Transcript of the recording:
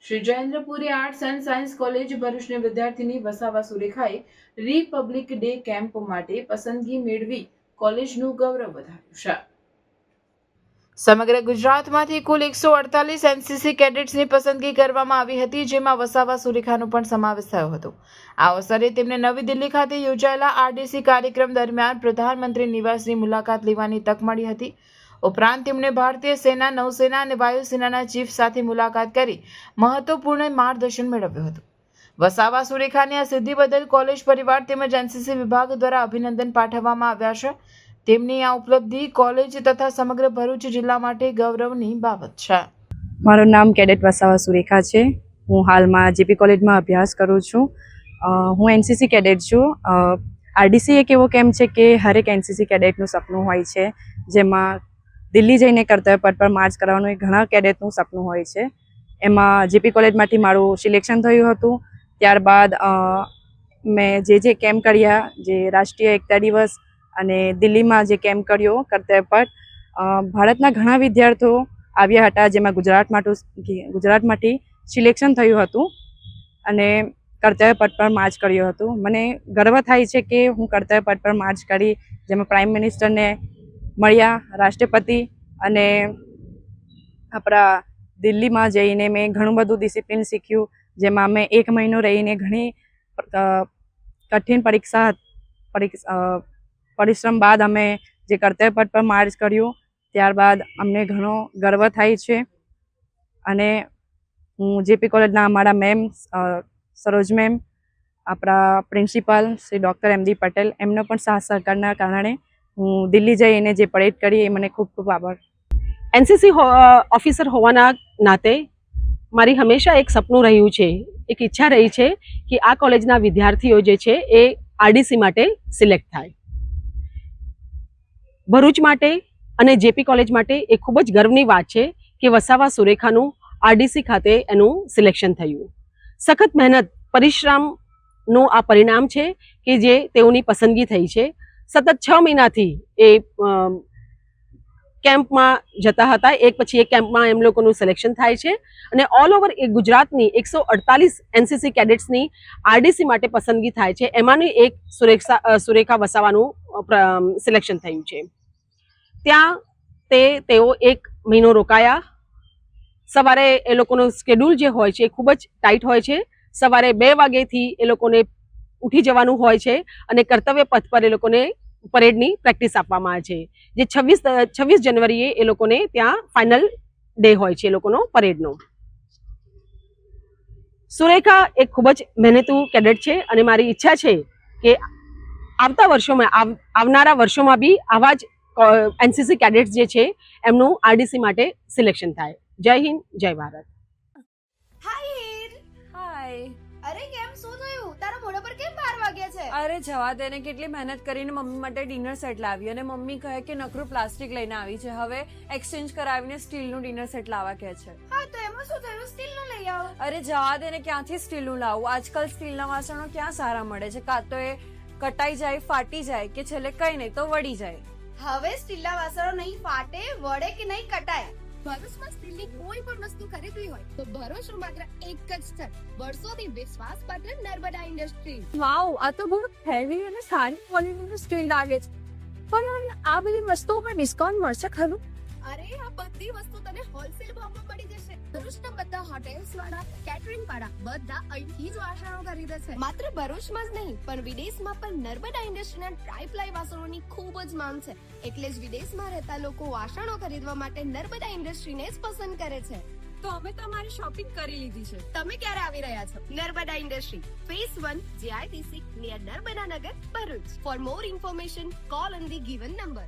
Shri Jayendrapuri arts and science college ભરૂચની વિદ્યાર્થીની વસાવા સુરેખાએ રિપબ્લિક ડે કેમ્પ માટે પસંદગી મેળવી કોલેજનું ગૌરવ વધાર્યું છે. સમગ્ર ગુજરાતમાંથી કુલ 148 એનસીસી કેડેટ્સની પસંદગી કરવામાં આવી હતી, જેમાં વસાવા સુરેખાનો પણ સમાવેશ થયો હતો. આ અવસરે તેમને નવી દિલ્હી ખાતે યોજાયેલા આરડીસી કાર્યક્રમ દરમિયાન પ્રધાનમંત્રી નિવાસની મુલાકાત લેવાની તક મળી હતી. ઉપરાંત તેમણે ભારતીય સેના, નૌસેના અને વાયુસેનાના ચીફ સાથે મુલાકાત કરી મહત્વપૂર્ણ માર્ગદર્શન મેળવ્યું હતું. વસાવા સુરેખાની આ સિદ્ધિ બદલ કોલેજ પરિવાર તેમજ એનસીસી વિભાગ દ્વારા અભિનંદન પાઠવવામાં આવ્યા છે. તેમની આ ઉપલબ્ધિ કોલેજ તથા સમગ્ર ભરૂચ જિલ્લા માટે ગૌરવની બાબત છે. મારું નામ કેડેટ વસાવા સુરેખા છે. હું હાલમાં જેપી કોલેજમાં અભ્યાસ કરું છું. હું એનસીસી કેડેટ છું. આરડીસી એક એવો કેમ્પ છે કે હરેક એનસીસી કેડેટનું સપનું હોય છે, જેમાં દિલ્હી જઈને કર્તવ્ય પથ પર માર્ચ કરવાનું એ ઘણા કેડેટનું સપનું હોય છે. એમાં જેપી કોલેજમાંથી મારું સિલેક્શન થયું હતું. ત્યારબાદ મેં જે કેમ્પ કર્યા, જે રાષ્ટ્રીય એકતા દિવસ અને દિલ્હીમાં જે કેમ્પ કર્યો કર્તવ્ય પથ, ભારતના ઘણા વિદ્યાર્થીઓ આવ્યા હતા, જેમાં ગુજરાતમાંથી સિલેક્શન થયું હતું અને કર્તવ્ય પથ પર માર્ચ કર્યું હતું. મને ગર્વ થાય છે કે હું કર્તવ્ય પથ પર માર્ચ કરી, જેમાં પ્રાઇમ મિનિસ્ટરને મળ્યા, રાષ્ટ્રપતિ, અને આપણા દિલ્હીમાં જઈને મેં ઘણું બધું ડિસિપ્લિન શીખ્યું, જેમાં મેં 1 મહિનો રહીને ઘણી કઠિન પરિશ્રમ બાદ અમે જે કર્તવ્ય પથ પર માર્ચ કર્યું, ત્યારબાદ અમને ઘણો ગર્વ થાય છે. અને હું જેપી કોલેજના અમારા મેમ સરોજ મેમ, આપણા principal Shri doctor MD Patel, એમનો પણ સાથ સહકારના કારણે હું દિલ્હી જઈને જે પરેડ કરી એ મને ખૂબ ખૂબ આભાર. એનસીસી ઓફિસર હોવાના નાતે મારી હંમેશા એક સપનું રહ્યું છે, એક ઈચ્છા રહી છે કે આ કોલેજના વિદ્યાર્થીઓ જે છે એ આરડીસી માટે સિલેક્ટ થાય. ભરૂચ માટે અને જેપી કોલેજ માટે એ ખૂબ જ ગર્વની વાત છે કે વસાવા સુરેખાનું આરડીસી ખાતે એનું સિલેક્શન થયું. સખત મહેનત, પરિશ્રમનું આ પરિણામ છે કે જે તેઓની પસંદગી થઈ છે. સતત 6 મહિનાથી એ કેમ્પમાં જતા હતા, એક પછી એક કેમ્પમાં એમ લોકોનું સિલેક્શન થાય છે અને ઓલ ઓવર ગુજરાતની 148 એનસીસી કેડેટ્સની આરડીસી માટે પસંદગી થાય છે. એમાંની એક સુરેખા વસાવાનું સિલેક્શન થયું છે. ત્યાં તેઓ 1 મહિનો રોકાયા. સવારે એ લોકોનું શેડ્યુલ જે હોય છે એ ખૂબ જ ટાઈટ હોય છે. સવારે 2 વાગ્યાથી એ લોકોને ઉઠી જવાનું હોય છે અને કર્તવ્ય પથ પર એ લોકોને પરેડની પ્રેક્ટિસ આપવામાં આવે છે. જે 26 જાન્યુઆરીએ એ લોકોને ત્યાં ફાઇનલ ડે હોય છે એ લોકોનો પરેડનો. સુરેખા એક ખૂબ જ મહેનતુ કેડેટ છે અને મારી ઈચ્છા છે કે આવનારા વર્ષોમાં બી આવા જ એનસીસી કેડેટ્સ જે છે એમનું આરડીસી માટે સિલેક્શન થાય. જય હિન્દ, જય ભારત. હાય હીર. હાય. અરે કેમ, શું થયું? તારા મોઢા પર કેમ 12 વાગ્યા છે? અરે જવા દે ને, કેટલી મહેનત કરીને મમ્મી માટે ડિનર સેટ લાવી અને મમ્મી કહે કે નકરું પ્લાસ્ટિક લઈને આવી છે, હવે એક્સચેન્જ કરાવીને સ્ટીલનું ડિનર સેટ લાવવા કહે છે. હા તો એમાં શું થયું? સ્ટીલનું લઈ આવો. અરે જવા દે ને, ક્યાંથી સ્ટીલનું લાવું? આજકાલ સ્ટીલના વાસણો ક્યાં સારા મળે છે? કાં તો એ કટાઈ જાય, ફાટી જાય, કે છેલ્લે કઈ નહીં તો વળી જાય. હવે સ્ટીલના વાસણો નહીં ફાટે, વળે કે નહીં કટાય. ભરૂચમાં સ્ટીલની કોઈ પણ વસ્તુ ખરીદવી હોય તો ભરૂચનું માત્ર એક જ સ્થળ, વર્ષોથી વિશ્વાસપાત્ર નર્મદા ઇન્ડસ્ટ્રીઝ. વાવ, આ તો બહુ હેવી અને સારી ક્વોલિટીનું સ્ટીલ લાગે છે. પણ આ બધી વસ્તુઓ પર ડિસ્કાઉન્ટ મળશે ખરું? અરે આ બધી વસ્તુ તને હોલસેલ ભાવમાં મળી જશે. ભરૂચના બધા હોટેલ્સ વાળા, કેટરિંગ વાળા બધા અહીંથી જ વાસણો ખરીદે છે. માત્ર ભરૂચમાં જ નહીં પણ વિદેશમાં પણ નર્મદા ઇન્ડસ્ટ્રીના ટ્રાય-પ્લાય વાસણોની ખૂબ જ માંગ છે. એટલે જ વિદેશમાં રહેતા લોકો વાસણો ખરીદવા માટે નર્મદા ઇન્ડસ્ટ્રીને જ પસંદ કરે છે. તો અમે તમારી શોપિંગ કરી લીધી છે. તમે ક્યારે આવી રહ્યા છો? Narmada industry, phase 1, JITC, near Narmada Nagar, Bharuch. For more information, call on the given number.